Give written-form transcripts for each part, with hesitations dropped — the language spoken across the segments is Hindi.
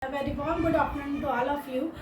A very warm good afternoon to all of you.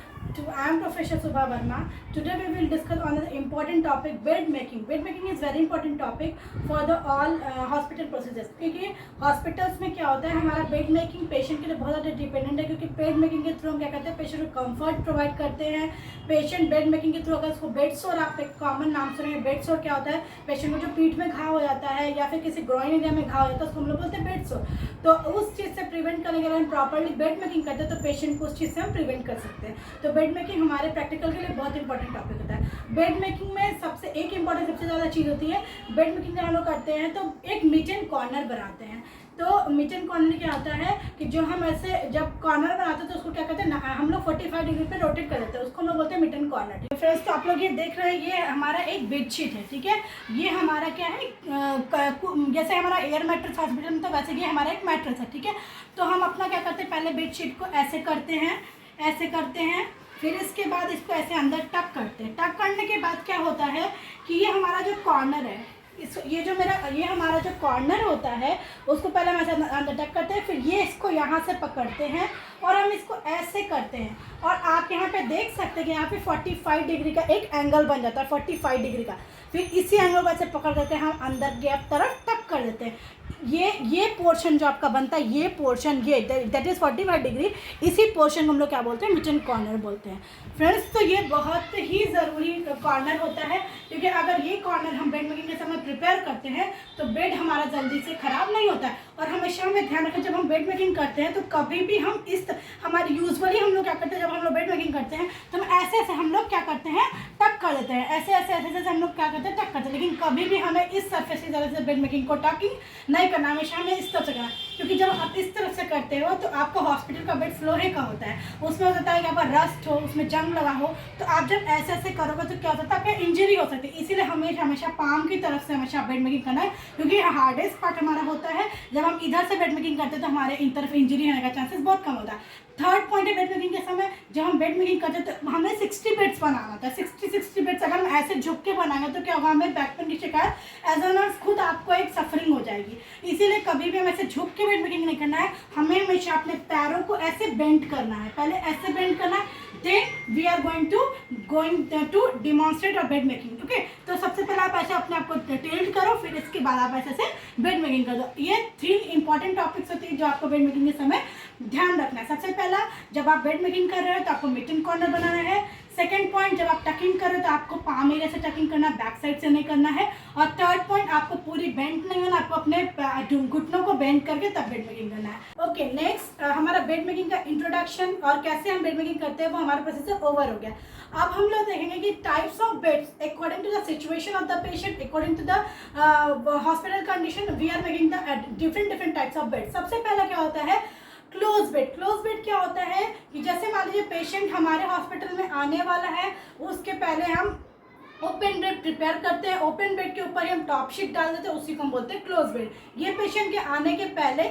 I am Professor Subha Verma. Today we will discuss on the important topic bed making. Bed making is very important topic for the all hospital procedures. क्योंकि हॉस्पिटल्स में क्या होता है, हमारा बेड मेकिंग पेशेंट के लिए बहुत ज़्यादा डिपेंडेंट है, क्योंकि बेड मेकिंग के थ्रू हम क्या करते हैं, पेशेंट को कंफर्ट प्रोवाइड करते हैं. पेशेंट बेड मेकिंग के थ्रू अगर उसको बेड सोर, आप एक कॉमन नाम सुनेंगे, बेड सोर क्या होता है, पेशेंट को जो पीठ में घाव हो जाता है या फिर किसी ग्रोइन एरिया में घाव हो जाता है, उसको हम लोग बोलते हैं बेड सोर. तो उस चीज़ से प्रिवेंट करने के लिए हम प्रॉपरली बेड मेकिंग करते हैं, तो पेशेंट को उस चीज़ से हम प्रिवेंट कर सकते हैं. तो बेड मेकिंग हमारे प्रैक्टिकल के लिए बहुत इंपॉर्टेंट टॉपिक होता है. बेड मेकिंग में सबसे एक इंपॉर्टेंट सबसे ज़्यादा चीज़ होती है, बेड मेकिंग जब हम लोग करते हैं तो एक मिटन कॉर्नर बनाते हैं. तो मिटन कॉर्नर क्या होता है कि जो हम ऐसे जब कॉर्नर बनाते हैं तो उसको क्या करते हैं, हम लोग 45 डिग्री पे रोटेट कर देते हैं, उसको हम लोग बोलते हैं मिटन कॉर्नर. ठीक है फ्रेंड्स, तो आप लोग ये देख रहे हैं, ये हमारा एक बेडशीट है. ठीक है, ये हमारा क्या है, जैसे हमारा एयर मैट्रेस हॉस्पिटल में, तो वैसे ये हमारा एक मैट्रेस है. ठीक है, तो हम अपना क्या करते हैं, पहले बेडशीट को ऐसे करते हैं, फिर इसके बाद इसको ऐसे अंदर टक करते हैं. टक करने के बाद क्या होता है कि ये हमारा जो कॉर्नर है, ये हमारा जो कॉर्नर होता है, उसको पहले हम ऐसे अंदर टक करते हैं, फिर ये इसको यहाँ से पकड़ते हैं और हम इसको ऐसे करते हैं. और आप यहाँ पे देख सकते हैं कि यहाँ पे 45 डिग्री का एक एंगल बन जाता है, 45 डिग्री का. फिर इसी एंगल को ऐसे पकड़ करके हम अंदर की तरफ टक कर देते हैं. ये पोर्शन जो आपका बनता है, ये पोर्शन, ये दैट इज़ 45 डिग्री, इसी पोर्शन को हम लोग क्या बोलते हैं, मिटन कॉर्नर बोलते हैं. फ्रेंड्स, तो ये बहुत ही ज़रूरी कॉर्नर होता है, क्योंकि अगर ये कॉर्नर हम बेड मेकिंग के समय प्रिपेयर करते हैं तो बेड हमारा जल्दी से ख़राब नहीं होता है. और हमेशा हमें ध्यान रखें, जब हम बेड मेकिंग करते हैं तो कभी भी हम हमारी यूजुअली हम लोग क्या करते हैं, जब हम लोग बेड मेकिंग करते हैं तो हम ऐसे हम लोग क्या करते हैं, टक कर देते हैं. ऐसे हम लोग क्या करते हैं, टक करते हैं. लेकिन कभी भी हमें इस सरफेस की तरफ से बेड मेकिंग को टकिंग नहीं करना, हमेशा हमें इस तरफ से करना. क्योंकि जब आप इस तरफ से करते हो तो आपका हॉस्पिटल का बेड फ्लोरे का होता है, उसमें हो सकता है कि आपका रस्ट हो, उसमें जंग लगा हो, तो आप जब ऐसे करोगे तो क्या होता है, आपका इंजरी हो सकती है. इसीलिए हमेशा पाम की तरफ से हमेशा बेड मेकिंग करना है, क्योंकि हार्डेस्ट पार्ट हमारा होता है. जब हम इधर से बेड मेकिंग करते हैं तो हमारे इन तरफ इंजरी होने का चांसेस बहुत कम होता है. थर्ड पॉइंट है, बेड मेकिंग के समय जब हम बेड मेकिंग करते हैं तो हमें 60 बेड्स बनाना था. 60 बेड्स अगर हम ऐसे झुक के बनाएंगे तो क्या होगा, हमें बैक पेन की शिकायत एज एन एज खुद आपको एक सफरिंग हो जाएगी. इसीलिए कभी भी हमें ऐसे झुक के बेड मेकिंग नहीं करना है, हमें हमेशा अपने पैरों को ऐसे बेंड करना है. पहले ऐसे बेंड करना है, then we are going to demonstrate और बेड मेकिंग. ओके, तो सबसे पहले आप ऐसे अपने आप को टिल्ट करो, फिर इसके बाद आप ऐसे से बेड मेकिंग कर दो. ये 3 इंपॉर्टेंट टॉपिक्स होती है जो आपको बेड मेकिंग के समय ध्यान रखना है. सबसे पहला, जब आप बेड मेकिंग कर रहे हो तो आपको मिटन कॉर्नर बनाना है. सेकंड पॉइंट, जब आप टकिंग कर रहे हो तो आपको पाम एरिया से टकिंग करना, बैक साइड से नहीं करना है. और थर्ड पॉइंट, आपको पूरी बेंड नहीं होना, आपको अपने घुटनों को बेंड करके तब बेड मेकिंग करना है. ओके, नेक्स्ट हमारा बेड मेकिंग का इंट्रोडक्शन और कैसे हम बेड मेकिंग करते हैं वो हमारा प्रोसेस ओवर हो गया. अब हम लोग देखेंगे कि types of beds according to the situation of the patient, according to the hospital condition, we are making the different types of bed. सबसे पहला क्या होता है, क्लोज बेड. क्लोज बेड क्या होता है कि जैसे मान लीजिए पेशेंट हमारे हॉस्पिटल में आने वाला है, उसके पहले हम ओपन बेड प्रिपेयर करते हैं. ओपन बेड के ऊपर ही हम टॉप शीट डाल देते हैं, उसी को हम बोलते हैं क्लोज बेड. ये पेशेंट के आने के पहले,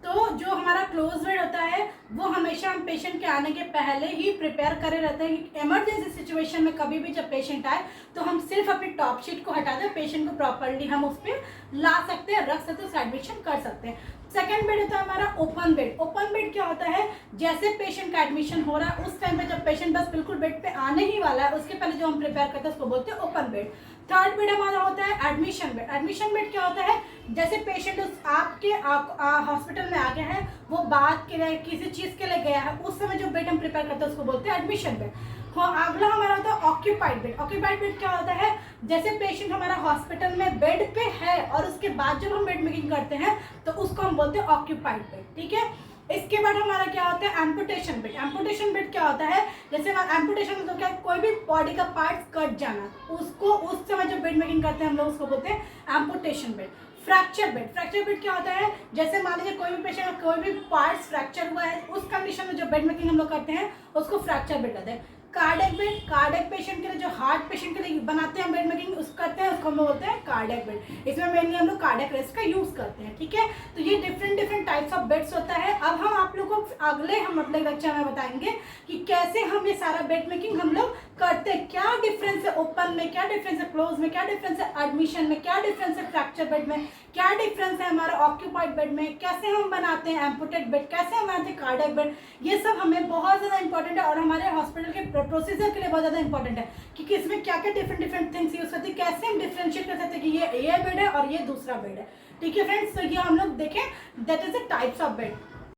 तो जो हमारा क्लोज बेड होता है वो हमेशा हम पेशेंट के आने के पहले ही प्रिपेयर करे रहते हैं कि इमरजेंसी सिचुएशन में कभी भी जब पेशेंट आए तो हम सिर्फ अपनी टॉप शीट को हटा दें, पेशेंट को प्रॉपरली हम उस पर ला सकते हैं, रख सकते हैं, उसका एडमिशन कर सकते हैं. सेकेंड बेड होता है हमारा ओपन बेड. ओपन बेड क्या होता है, जैसे पेशेंट का एडमिशन हो रहा है उस टाइम पे, जब पेशेंट बस बिल्कुल बेड पे आने ही वाला है उसके पहले जो हम प्रिपेयर करते हैं उसको बोलते हैं ओपन बेड. थर्ड बेड हमारा होता है एडमिशन बेड. एडमिशन बेड क्या होता है, जैसे पेशेंट आपके हॉस्पिटल में आ गया है, वो बात के लिए किसी चीज़ के लिए गया है, उस समय जो बेड हम प्रिपेयर करते हैं उसको बोलते हैं एडमिशन बेड. अगला हमारा होता है ऑक्यूपाइड बेड. ऑक्यूपाइड बेड क्या होता है, जैसे पेशेंट हमारा हॉस्पिटल में बेड पे है और उसके बाद जब हम बेड मेकिंग करते हैं तो उसको हम बोलते हैं ऑक्यूपाइड बेड. ठीक है, इसके बाद हमारा क्या होता है एम्पुटेशन बेड. एम्पुटेशन बेड क्या होता है, जैसे एम्पुटेशन मतलब क्या, कोई भी बॉडी का पार्ट कट जाना, उसको उस समय जो बेड मेकिंग करते हैं हम लोग उसको बोलते हैं amputation bed. Fracture bed. Fracture bed क्या होता है, जैसे मान लीजिए कोई भी पेशेंट का कोई भी पार्ट्स फ्रैक्चर हुआ है, उस कंडीशन में जो बेड मेकिंग हम लोग करते हैं उसको फ्रैक्चर बेड कहते हैं. कार्डियक पेशेंट के लिए, जो हार्ट पेशेंट के लिए बनाते हैं हम बेड मेकिंग उस करते हैं, उसको हम बोलते हैं कार्डियक बेड। इसमें मेनली हम लोग कार्डियक अरेस्ट का यूज करते हैं, ठीक है। तो ये डिफरेंट टाइप्स ऑफ बेड्स होता है। अब हम आप लोगों को अगले हम अपने लेक्चर में बताएंगे कि कैसे हम ये सारा बेड मेकिंग हम लोग करते हैं, क्या डिफरेंस है ओपन में, क्या डिफरेंस है क्लोज में, क्या डिफरेंस है एडमिशन में, क्या डिफरेंस है फ्रैक्चर बेड में, क्या डिफरेंस है हमारा ऑक्यूपाइड बेड में, कैसे हम बनाते हैं एम्पुटेड बेड, कैसे हम बनाते हैं कार्डियक बेड। ये सब हमें बहुत ज़्यादा इंपॉर्टेंट है और हमारे हॉस्पिटल के प्रोसीजर के लिए बहुत ज़्यादा इंपॉर्टेंट है कि इसमें क्या क्या डिफरेंट थिंग्स यूज करते हैं, कैसे हम डिफरेंशिएट कर सकते हैं कि ये बेड है और ये दूसरा बेड है, ठीक है फ्रेंड्स। तो ये हम लोग देखें that is the types of bed.